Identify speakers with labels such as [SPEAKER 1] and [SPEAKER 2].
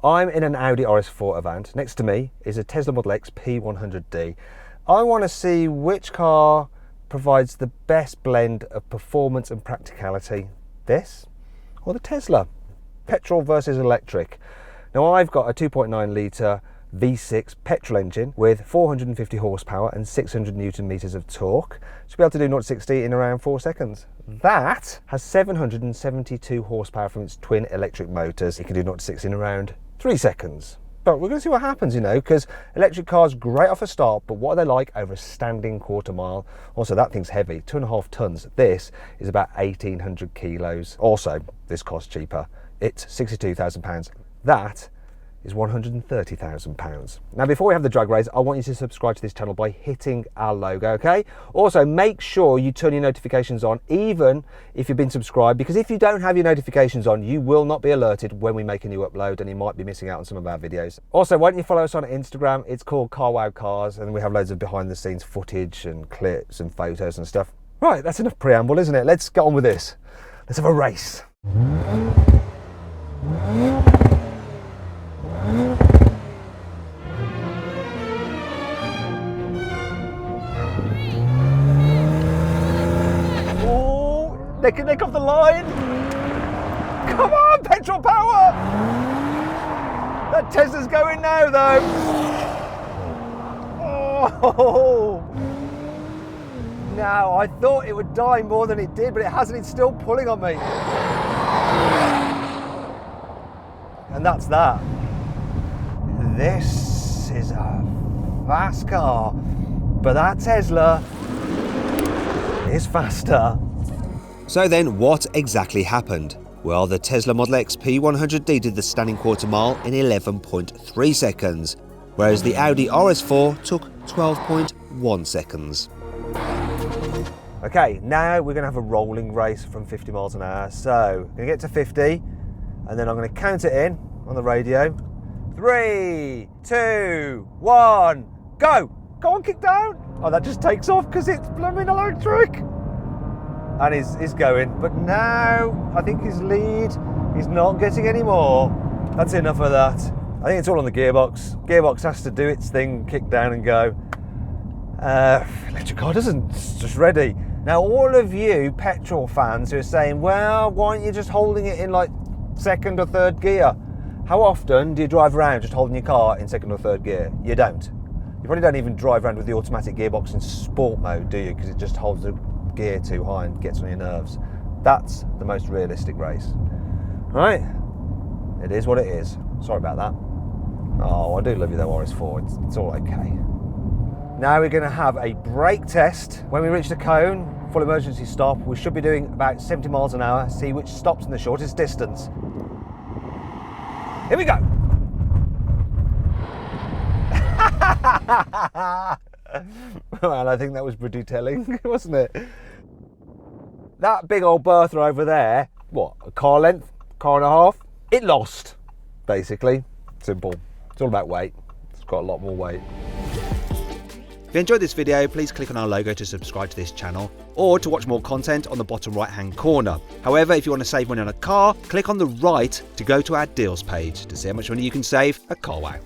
[SPEAKER 1] I'm in an Audi RS4 Avant. Next to me is a Tesla Model X P100D. I want to see which car provides the best blend of performance and practicality. This or the Tesla? Petrol versus electric. Now I've got a 2.9 litre V6 petrol engine with 450 horsepower and 600 newton meters of torque. Should be able to do 0 to 60 in around 4 seconds. That has 772 horsepower from its twin electric motors. It can do 0 to 60 in around 3 seconds. But we're going to see what happens, you know, because electric cars great off a start, but what are they like over a standing quarter mile? Also, that thing's heavy, 2.5 tons. This is about 1,800 kilos. Also, this costs cheaper. It's £62,000. That is £130,000. Now, before we have the drag race, I want you to subscribe to this channel by hitting our logo, okay? Also, make sure you turn your notifications on, even if you've been subscribed, because if you don't have your notifications on, you will not be alerted when we make a new upload, and you might be missing out on some of our videos. Also, why don't you follow us on Instagram? It's called Carwow Cars, and we have loads of behind the scenes footage and clips and photos and stuff. Right, that's enough preamble, isn't it? Let's get on with this. Let's have a race. Neck and neck off the line. Come on, petrol power. That Tesla's going now, though. Oh. Now, I thought it would die more than it did, but it hasn't. It's still pulling on me. And that's that. This is a fast car, but that Tesla is faster.
[SPEAKER 2] So then, what exactly happened? Well, the Tesla Model X P100D did the standing quarter mile in 11.3 seconds, whereas the Audi RS4 took 12.1 seconds.
[SPEAKER 1] Okay, now we're going to have a rolling race from 50 miles an hour. So, I'm going to get to 50, and then I'm going to count it in on the radio. 3, 2, 1, go! Go on, kick down! Oh, that just takes off because it's blooming electric! And he's going, but now I think his lead, he's not getting any more. That's enough of that. I think it's all on the gearbox. Gearbox has to do its thing, kick down and go. Electric car doesn't, it's just ready. Now all of you petrol fans who are saying, well, why aren't you just holding it in like second or third gear? How often do you drive around just holding your car in second or third gear? You don't. You probably don't even drive around with the automatic gearbox in sport mode, do you? Because it just holds the gear too high and gets on your nerves. That's the most realistic race. Right? It is what it is. Sorry about that. Oh, I do love you though, RS4. It's all okay. Now we're going to have a brake test. When we reach the cone, full emergency stop, we should be doing about 70 miles an hour, see which stops in the shortest distance. Here we go. Well, I think that was pretty telling, wasn't it? That big old Bertha over there, what, a car length, car and a half? It lost, basically. Simple. It's all about weight. It's got a lot more weight.
[SPEAKER 2] If you enjoyed this video, please click on our logo to subscribe to this channel, or to watch more content on the bottom right hand corner. However, if you want to save money on a car, click on the right to go to our deals page to see how much money you can save at Carwow.